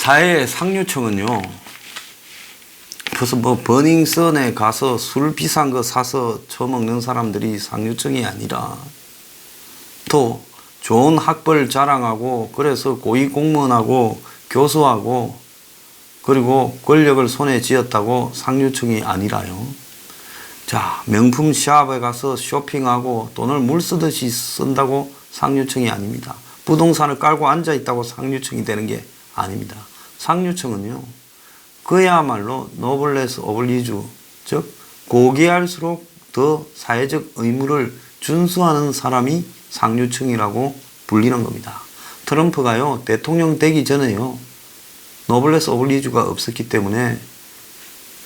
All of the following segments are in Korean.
사회 상류층은요, 벌써 뭐 버닝썬에 가서 술 비싼 거 사서 처먹는 사람들이 상류층이 아니라 또 좋은 학벌 자랑하고 그래서 고위공무원하고 교수하고 그리고 권력을 손에 쥐었다고 상류층이 아니라요. 자, 명품 샵에 가서 쇼핑하고 돈을 물 쓰듯이 쓴다고 상류층이 아닙니다. 부동산을 깔고 앉아 있다고 상류층이 되는 게 아닙니다. 상류층은요, 그야말로 노블레스 오블리주, 즉 고귀할수록 더 사회적 의무를 준수하는 사람이 상류층이라고 불리는 겁니다. 트럼프가요, 대통령 되기 전에요, 노블레스 오블리주가 없었기 때문에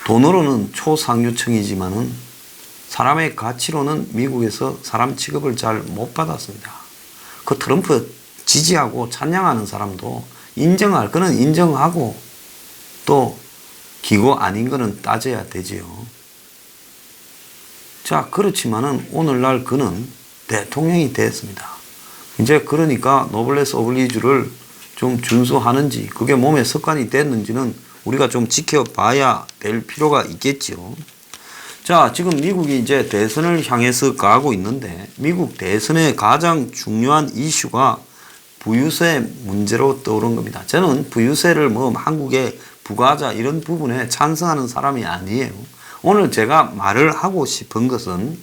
돈으로는 초상류층이지만은 사람의 가치로는 미국에서 사람 취급을 잘 못 받았습니다. 그 트럼프 지지하고 찬양하는 사람도 인정할 거는 인정하고 또 기고 아닌 거는 따져야 되지요. 자, 그렇지만은 오늘날 그는 대통령이 됐습니다. 이제 그러니까 노블레스 오블리주를 좀 준수하는지 그게 몸에 습관이 됐는지는 우리가 좀 지켜봐야 될 필요가 있겠지요. 자, 지금 미국이 이제 대선을 향해서 가고 있는데 미국 대선의 가장 중요한 이슈가 부유세 문제로 떠오른 겁니다. 저는 부유세를 뭐 한국에 부과하자 이런 부분에 찬성하는 사람이 아니에요. 오늘 제가 말을 하고 싶은 것은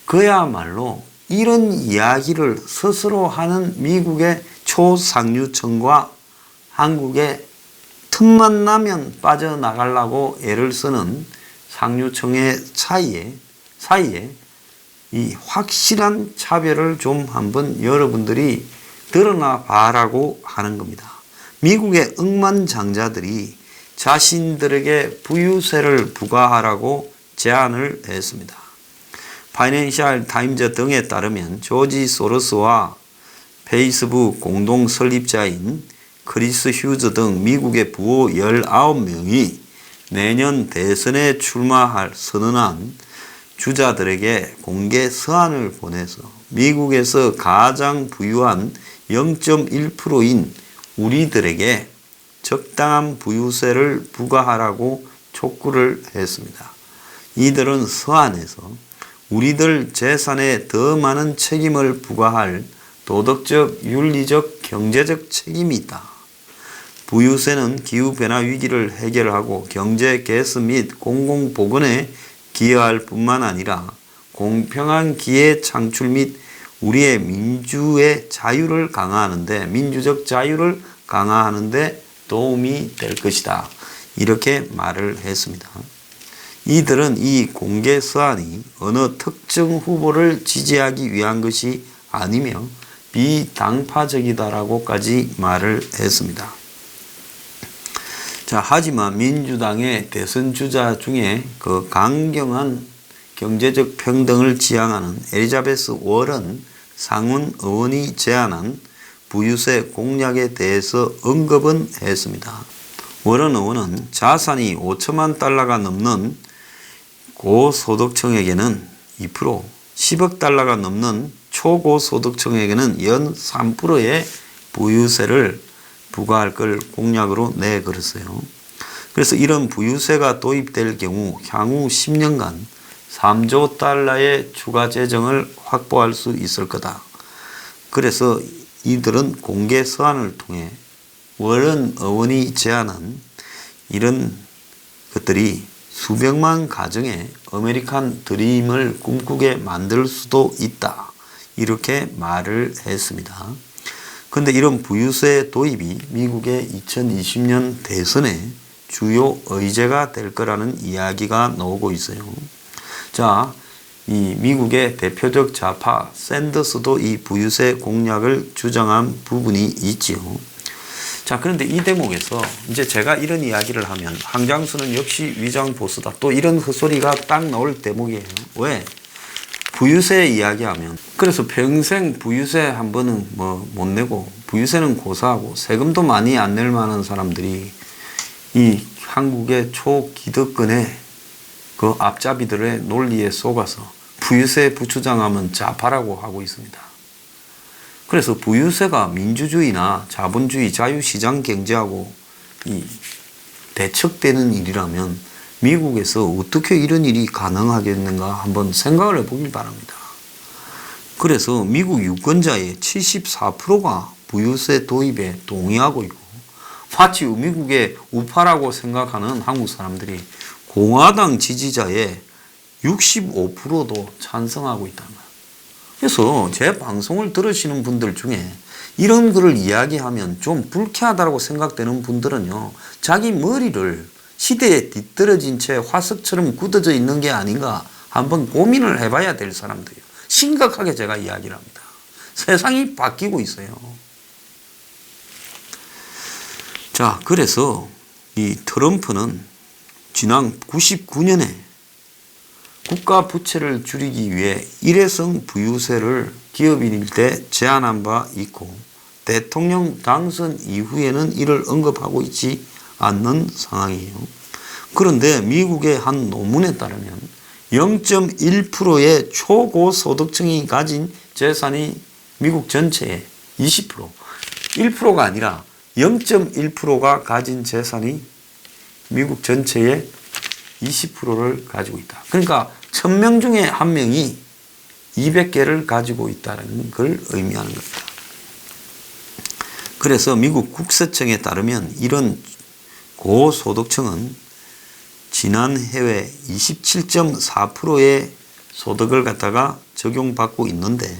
그야말로 이런 이야기를 스스로 하는 미국의 초상류층과 한국의 틈만 나면 빠져나가려고 애를 쓰는 상류층의 사이에 이 확실한 차별을 좀 한번 여러분들이 드러나 봐라고 하는 겁니다. 미국의 억만장자들이 자신들에게 부유세를 부과하라고 제안을 했습니다. 파이낸셜 타임즈 등에 따르면 조지 소로스와 페이스북 공동 설립자인 크리스 휴즈 등 미국의 부호 19명이 내년 대선에 출마할 선언한 주자들에게 공개 서한을 보내서 미국에서 가장 부유한 0.1%인 우리들에게 적당한 부유세를 부과하라고 촉구를 했습니다. 이들은 서한에서 우리들 재산에 더 많은 책임을 부과할 도덕적, 윤리적, 경제적 책임이 있다. 부유세는 기후변화 위기를 해결하고 경제 개선 및 공공보건에 기여할 뿐만 아니라 공평한 기회 창출 및 우리의 민주의 자유를 강화하는데, 민주적 자유를 강화하는데 도움이 될 것이다. 이렇게 말을 했습니다. 이들은 이 공개 서한이 어느 특정 후보를 지지하기 위한 것이 아니며 비당파적이다라고까지 말을 했습니다. 자, 하지만 민주당의 대선 주자 중에 그 강경한 경제적 평등을 지향하는 엘리자베스 워런 상원 의원이 제안한 부유세 공약에 대해서 언급은 했습니다. 워런 의원은 자산이 5천만 달러가 넘는 고소득층에게는 2%, 10억 달러가 넘는 초고소득층에게는 연 3%의 부유세를 부과할 걸 공약으로 내걸었어요. 그래서 이런 부유세가 도입될 경우 향후 10년간 3조 달러의 추가 재정을 확보할 수 있을 거다. 그래서 이들은 공개 서한을 통해 워런 의원이 제안한 이런 것들이 수백만 가정의 아메리칸 드림을 꿈꾸게 만들 수도 있다. 이렇게 말을 했습니다. 그런데 이런 부유세 도입이 미국의 2020년 대선의 주요 의제가 될 거라는 이야기가 나오고 있어요. 자, 이 미국의 대표적 좌파 샌더스도 이 부유세 공약을 주장한 부분이 있지요. 자, 그런데 이 대목에서 이제 제가 이런 이야기를 하면 황장수는 역시 위장보수다. 또 이런 헛소리가 딱 나올 대목이에요. 왜? 부유세 이야기하면 그래서 평생 부유세 한 번은 뭐 못 내고 부유세는 고사하고 세금도 많이 안 낼 만한 사람들이 이 한국의 초기득권의 그 앞잡이들의 논리에 속아서 부유세 부추장하면 좌파라고 하고 있습니다. 그래서 부유세가 민주주의나 자본주의 자유시장 경제하고 이 대척되는 일이라면 미국에서 어떻게 이런 일이 가능하겠는가 한번 생각을 해보길 바랍니다. 그래서 미국 유권자의 74%가 부유세 도입에 동의하고 있고 마치 미국의 우파라고 생각하는 한국 사람들이 공화당 지지자의 65%도 찬성하고 있다는 거예요. 그래서 제 방송을 들으시는 분들 중에 이런 글을 이야기하면 좀 불쾌하다고 생각되는 분들은요, 자기 머리를 시대에 뒤떨어진 채 화석처럼 굳어져 있는 게 아닌가 한번 고민을 해봐야 될 사람들이에요. 심각하게 제가 이야기를 합니다. 세상이 바뀌고 있어요. 자, 그래서 이 트럼프는 지난 99년에 국가 부채를 줄이기 위해 일회성 부유세를 기업인일 때 제안한 바 있고 대통령 당선 이후에는 이를 언급하고 있지 않는 상황이에요. 그런데 미국의 한 논문에 따르면 0.1%의 초고소득층이 가진 재산이 미국 전체의 20%, 1%가 아니라 0.1%가 가진 재산이 미국 전체의 20%를 가지고 있다. 그러니까 1000명 중에 1명이 200개를 가지고 있다는 걸 의미하는 겁니다. 그래서 미국 국세청에 따르면 이런 고소득층은 지난 해외 27.4%의 소득을 갖다가 적용받고 있는데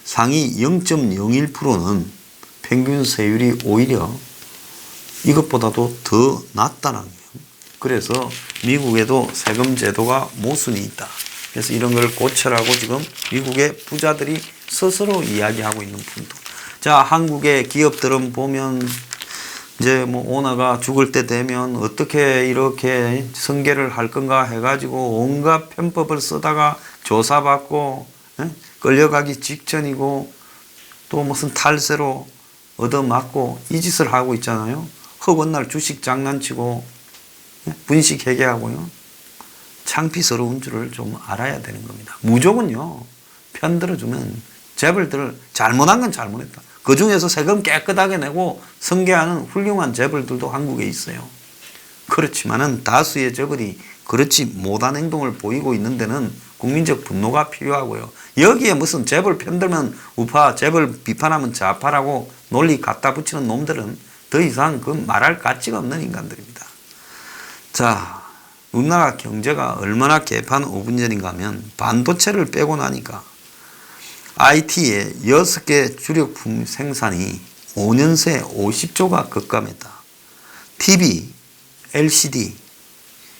상위 0.01%는 평균 세율이 오히려 이것보다도 더 낮다는 거예요. 그래서 미국에도 세금 제도가 모순이 있다. 그래서 이런 걸 고쳐라고 지금 미국의 부자들이 스스로 이야기하고 있는 분도. 자, 한국의 기업들은 보면 이제 뭐 오너가 죽을 때 되면 어떻게 이렇게 승계를 할 건가 해가지고 온갖 편법을 쓰다가 조사받고 끌려가기 직전이고 또 무슨 탈세로 얻어맞고 이 짓을 하고 있잖아요. 허건 날 주식 장난치고 분식 회계하고요. 창피스러운 줄을 좀 알아야 되는 겁니다. 무조건요. 편들어주면 재벌들 잘못한 건 잘못했다. 그 중에서 세금 깨끗하게 내고 승계하는 훌륭한 재벌들도 한국에 있어요. 그렇지만은 다수의 재벌이 그렇지 못한 행동을 보이고 있는 데는 국민적 분노가 필요하고요. 여기에 무슨 재벌 편들면 우파, 재벌 비판하면 좌파라고 논리 갖다 붙이는 놈들은 더 이상 그 말할 가치가 없는 인간들입니다. 자, 우리나라 경제가 얼마나 개판 5분 전인가 하면 반도체를 빼고 나니까 IT의 6개 주력품 생산이 5년 새 50조가 급감했다. TV, LCD,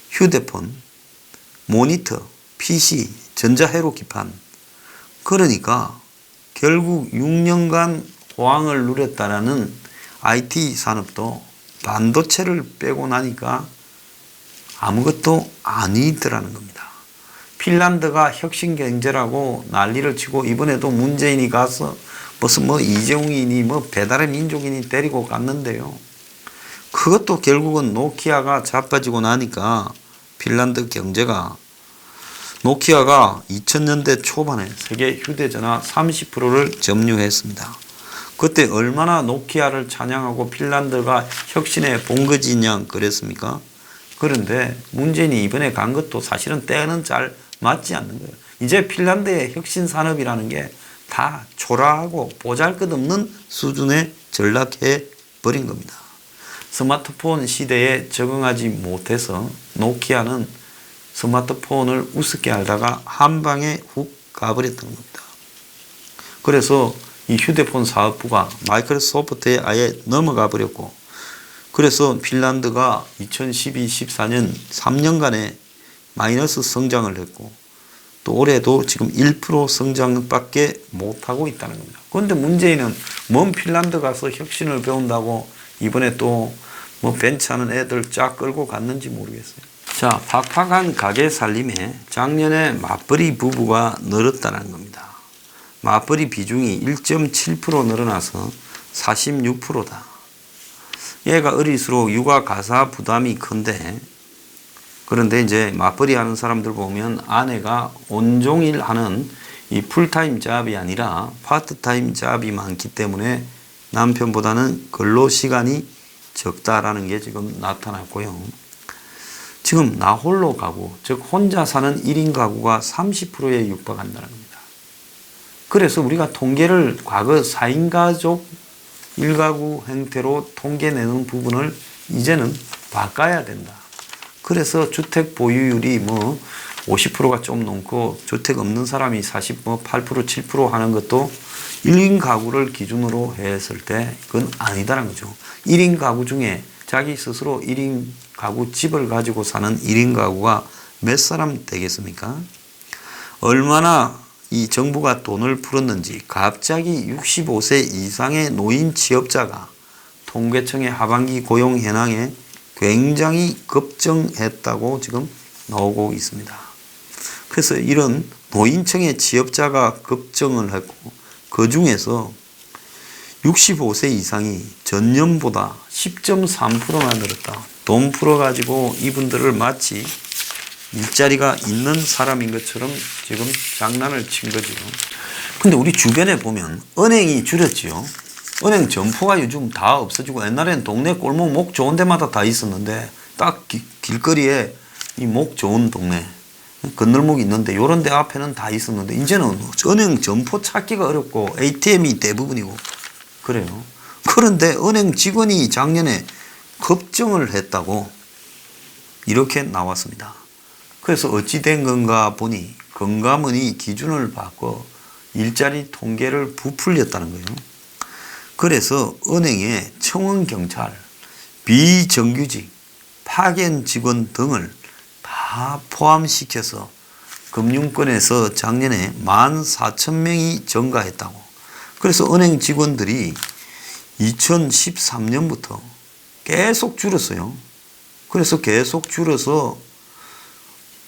휴대폰, 모니터, PC, 전자회로 기판. 그러니까 결국 6년간 호황을 누렸다라는 IT 산업도 반도체를 빼고 나니까 아무것도 아니더라는 겁니다. 핀란드가 혁신 경제라고 난리를 치고 이번에도 문재인이 가서 무슨 뭐 이재용이니 뭐 배달의 민족이니 데리고 갔는데요. 그것도 결국은 노키아가 자빠지고 나니까 핀란드 경제가 노키아가 2000년대 초반에 세계 휴대전화 30%를 점유했습니다. 그때 얼마나 노키아를 찬양하고 핀란드가 혁신의 본거지냐 그랬습니까? 그런데 문재인이 이번에 간 것도 사실은 때는 잘 맞지 않는 거예요. 이제 핀란드의 혁신 산업이라는 게 다 초라하고 보잘것없는 수준에 전락해 버린 겁니다. 스마트폰 시대에 적응하지 못해서 노키아는 스마트폰을 우습게 알다가 한 방에 훅 가버렸던 겁니다. 그래서 이 휴대폰 사업부가 마이크로소프트에 아예 넘어가 버렸고, 그래서 핀란드가 2012-14년 3년간에 마이너스 성장을 했고 또 올해도 지금 1% 성장밖에 못하고 있다는 겁니다. 그런데 문재인은 먼 핀란드 가서 혁신을 배운다고 이번에 또 뭐 벤치하는 애들 쫙 끌고 갔는지 모르겠어요. 자, 팍팍한 가게 살림에 작년에 맞벌이 부부가 늘었다는 겁니다. 맞벌이 비중이 1.7% 늘어나서 46%다. 얘가 어릴수록 육아 가사 부담이 큰데, 그런데 이제 맞벌이 하는 사람들 보면 아내가 온종일 하는 이 풀타임 잡이 아니라 파트타임 잡이 많기 때문에 남편보다는 근로 시간이 적다라는 게 지금 나타났고요. 지금 나 홀로 가구, 즉 혼자 사는 1인 가구가 30%에 육박한다는 겁니다. 그래서 우리가 통계를 과거 4인 가족 1가구 형태로 통계내는 부분을 이제는 바꿔야 된다. 그래서 주택 보유율이 50%가 좀 넘고 주택 없는 사람이 8%, 7% 하는 것도 1인 가구를 기준으로 했을 때 그건 아니다라는 거죠. 1인 가구 중에 자기 스스로 1인 가구 집을 가지고 사는 1인 가구가 몇 사람 되겠습니까? 얼마나 이 정부가 돈을 풀었는지 갑자기 65세 이상의 노인 취업자가 통계청의 하반기 고용 현황에 굉장히 급증했다고 지금 나오고 있습니다. 그래서 이런 노인층의 취업자가 급증을 했고 그 중에서 65세 이상이 전년보다 10.3%나 늘었다. 돈 풀어가지고 이분들을 마치 일자리가 있는 사람인 것처럼 지금 장난을 친 거죠. 근데 우리 주변에 보면 은행이 줄였지요. 은행 점포가 요즘 다 없어지고 옛날엔 동네 골목 목 좋은 데마다 다 있었는데 딱 길거리에 이 목 좋은 동네 건널목이 있는데 이런 데 앞에는 다 있었는데 이제는 은행 점포 찾기가 어렵고 ATM이 대부분이고 그래요. 그런데 은행 직원이 작년에 급증을 했다고 이렇게 나왔습니다. 그래서 어찌 된 건가 보니 금감원이 기준을 바꿔 일자리 통계를 부풀렸다는 거예요. 그래서 은행에 청원 경찰, 비정규직, 파견 직원 등을 다 포함시켜서 금융권에서 작년에 14,000명이 증가했다고. 그래서 은행 직원들이 2013년부터 계속 줄었어요. 그래서 계속 줄어서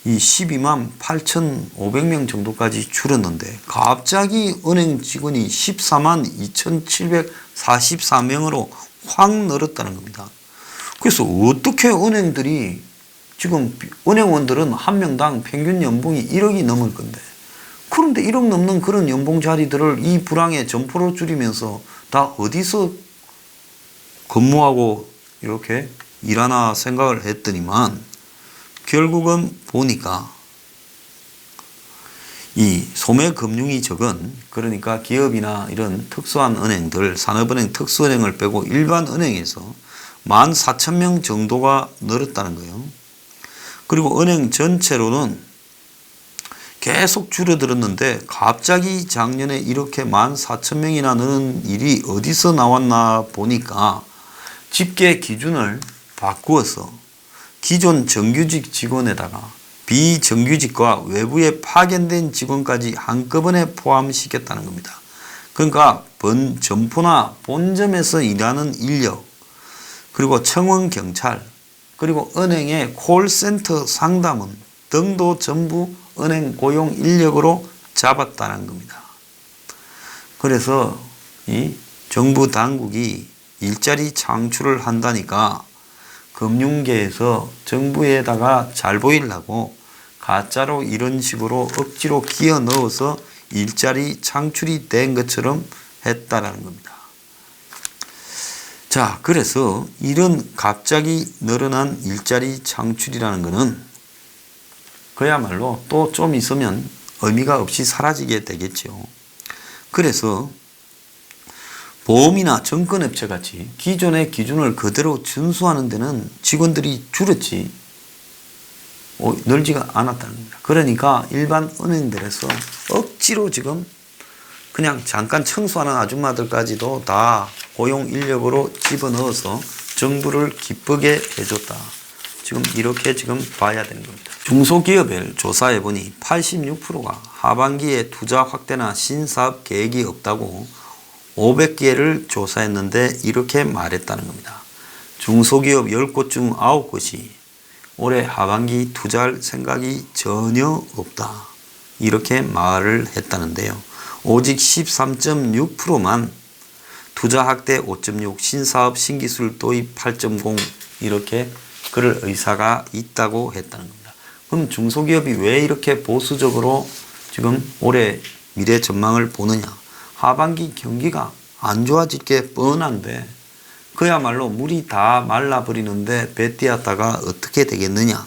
이 12만 8,500명 정도까지 줄었는데 갑자기 은행 직원이 14만 2,744명으로 확 늘었다는 겁니다. 그래서 어떻게 은행들이 지금 은행원들은 한 명당 평균 연봉이 1억이 넘을 건데 그런데 1억 넘는 그런 연봉 자리들을 이 불황에 점포로 줄이면서 다 어디서 근무하고 이렇게 일하나 생각을 했더니만 결국은 보니까 이 소매금융이 적은 그러니까 기업이나 이런 특수한 은행들 산업은행 특수은행을 빼고 일반 은행에서 14,000명 정도가 늘었다는 거예요. 그리고 은행 전체로는 계속 줄어들었는데 갑자기 작년에 이렇게 14,000명이나 느는 일이 어디서 나왔나 보니까 집계 기준을 바꾸어서 기존 정규직 직원에다가 비정규직과 외부에 파견된 직원까지 한꺼번에 포함시켰다는 겁니다. 그러니까 점포나 본점에서 일하는 인력, 그리고 청원 경찰, 그리고 은행의 콜센터 상담원 등도 전부 은행 고용 인력으로 잡았다는 겁니다. 그래서 이 정부 당국이 일자리 창출을 한다니까 금융계에서 정부에다가 잘 보이려고 가짜로 이런 식으로 억지로 끼워 넣어서 일자리 창출이 된 것처럼 했다라는 겁니다. 자, 그래서 이런 갑자기 늘어난 일자리 창출이라는 것은 그야말로 또 좀 있으면 의미가 없이 사라지게 되겠죠. 그래서 보험이나 증권업체 같이 기존의 기준을 그대로 준수하는 데는 직원들이 줄었지 늘지가 않았다는 겁니다. 그러니까 일반 은행들에서 억지로 지금 그냥 잠깐 청소하는 아줌마들까지도 다 고용 인력으로 집어넣어서 정부를 기쁘게 해줬다. 지금 이렇게 지금 봐야 되는 겁니다. 중소기업을 조사해 보니 86%가 하반기에 투자 확대나 신사업 계획이 없다고 500개를 조사했는데 이렇게 말했다는 겁니다. 중소기업 10곳 중 9곳이 올해 하반기 투자할 생각이 전혀 없다. 이렇게 말을 했다는데요. 오직 13.6%만 투자 확대 5.6, 신사업 신기술 도입 8.0 이렇게 그럴 의사가 있다고 했다는 겁니다. 그럼 중소기업이 왜 이렇게 보수적으로 지금 올해 미래 전망을 보느냐? 하반기 경기가 안 좋아질 게 뻔한데 그야말로 물이 다 말라버리는데 배 띄었다가 어떻게 되겠느냐.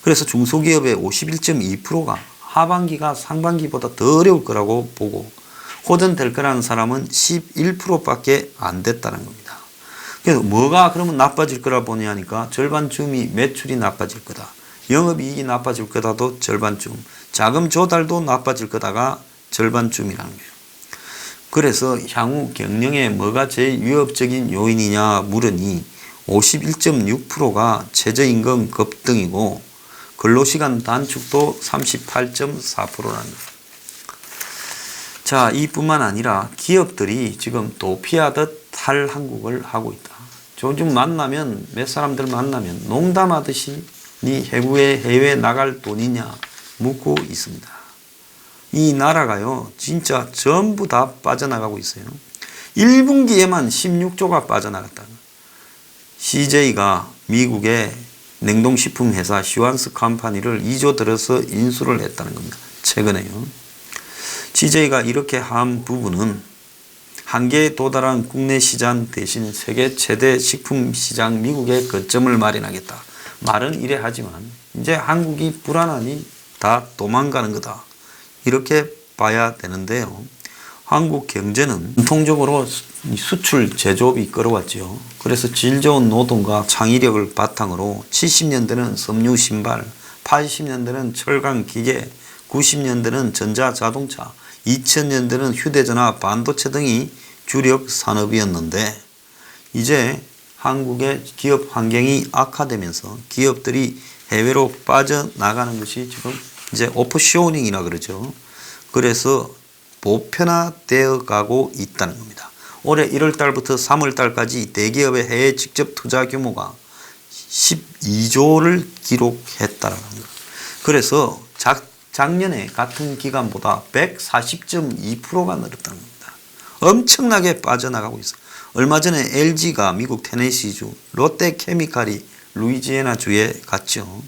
그래서 중소기업의 51.2%가 하반기가 상반기보다 더 어려울 거라고 보고 호전될 거라는 사람은 11%밖에 안 됐다는 겁니다. 그래서 뭐가 그러면 나빠질 거라 보냐니까 절반쯤이 매출이 나빠질 거다. 영업이익이 나빠질 거다도 절반쯤. 자금 조달도 나빠질 거다가 절반쯤이라는 거예요. 그래서 향후 경영에 뭐가 제일 위협적인 요인이냐 물으니 51.6%가 최저임금 급등이고 근로시간 단축도 38.4%라는 거예요. 자, 이뿐만 아니라 기업들이 지금 도피하듯 탈한국을 하고 있다. 요즘 만나면 몇 사람들 만나면 농담하듯이 네 해외에 나갈 돈이냐 묻고 있습니다. 이 나라가요 진짜 전부 다 빠져나가고 있어요. 1분기에만 16조가 빠져나갔다. CJ가 미국의 냉동식품 회사 시완스 컴퍼니를 2조 들어서 인수를 했다는 겁니다. 최근에요. CJ가 이렇게 한 부분은 한계에 도달한 국내 시장 대신 세계 최대 식품 시장 미국에 거점을 마련하겠다. 말은 이래 하지만 이제 한국이 불안하니 다 도망가는 거다. 이렇게 봐야 되는데요. 한국 경제는 전통적으로 수출 제조업이 끌어왔죠. 그래서 질 좋은 노동과 창의력을 바탕으로 70년대는 섬유 신발, 80년대는 철강 기계, 90년대는 전자자동차, 2000년대는 휴대전화, 반도체 등이 주력 산업이었는데 이제 한국의 기업 환경이 악화되면서 기업들이 해외로 빠져나가는 것이 지금 이제 오프쇼링이라 그러죠. 그래서 보편화되어 가고 있다는 겁니다. 올해 1월 달부터 3월 달까지 대기업의 해외 직접 투자 규모가 12조를 기록했다는 거예요. 그래서 작년에 같은 기간보다 140.2%가 늘었다는 겁니다. 엄청나게 빠져나가고 있어요. 얼마 전에 LG가 미국 테네시주, 롯데케미칼이 루이지애나주에 갔죠.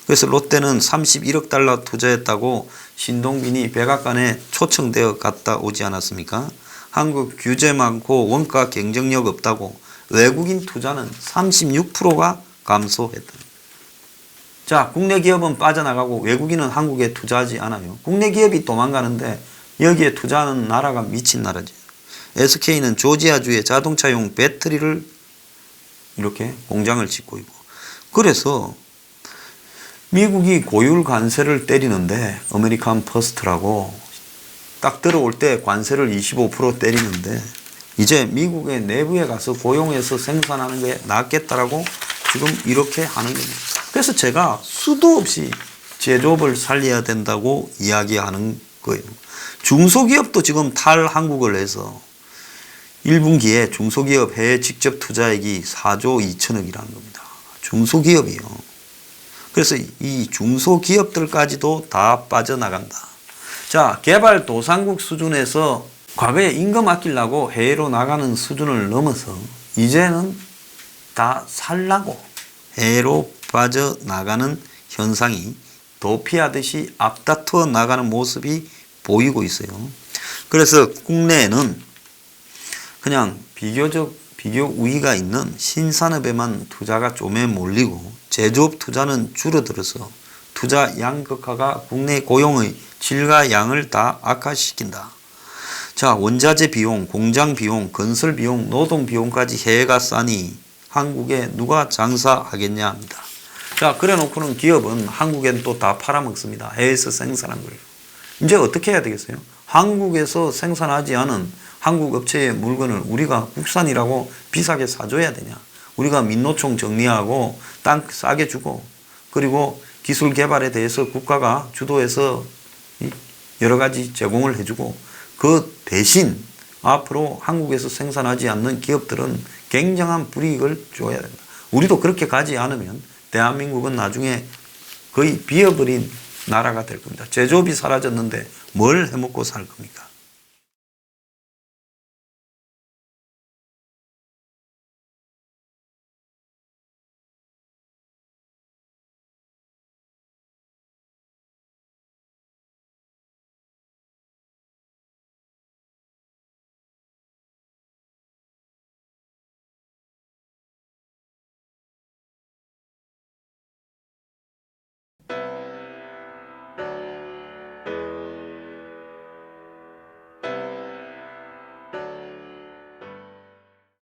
그래서 롯데는 31억 달러 투자했다고 신동빈이 백악관에 초청되어 갔다 오지 않았습니까? 한국 규제 많고 원가 경쟁력 없다고 외국인 투자는 36%가 감소했다. 자, 국내 기업은 빠져나가고 외국인은 한국에 투자하지 않아요. 국내 기업이 도망가는데 여기에 투자하는 나라가 미친 나라지. SK는 조지아주에 자동차용 배터리를 이렇게 공장을 짓고 있고. 그래서 미국이 고율 관세를 때리는데 아메리칸 퍼스트라고 딱 들어올 때 관세를 25% 때리는데 이제 미국의 내부에 가서 고용해서 생산하는 게 낫겠다라고 지금 이렇게 하는 겁니다. 그래서 제가 수도 없이 제조업을 살려야 된다고 이야기하는 거예요. 중소기업도 지금 탈한국을 해서 1분기에 중소기업 해외 직접 투자액이 4조 2천억이라는 겁니다. 중소기업이요. 그래서 이 중소기업들까지도 다 빠져나간다. 자, 개발도상국 수준에서 과거에 임금 아끼려고 해외로 나가는 수준을 넘어서 이제는 다 살라고 해외로 빠져나가는 현상이 도피하듯이 앞다투어 나가는 모습이 보이고 있어요. 그래서 국내에는 그냥 비교 우위가 있는 신산업에만 투자가 좀에 몰리고 제조업 투자는 줄어들어서 투자 양극화가 국내 고용의 질과 양을 다 악화시킨다. 자, 원자재 비용, 공장 비용, 건설 비용, 노동 비용까지 해외가 싸니 한국에 누가 장사하겠냐 합니다. 자, 그래 놓고는 기업은 한국엔 또 다 팔아먹습니다. 해외에서 생산한 걸. 이제 어떻게 해야 되겠어요? 한국에서 생산하지 않은 한국 업체의 물건을 우리가 국산이라고 비싸게 사줘야 되냐? 우리가 민노총 정리하고 땅 싸게 주고 그리고 기술 개발에 대해서 국가가 주도해서 여러 가지 제공을 해주고 그 대신 앞으로 한국에서 생산하지 않는 기업들은 굉장한 불이익을 줘야 된다. 우리도 그렇게 가지 않으면 대한민국은 나중에 거의 비어버린 나라가 될 겁니다. 제조업이 사라졌는데 뭘 해먹고 살 겁니까?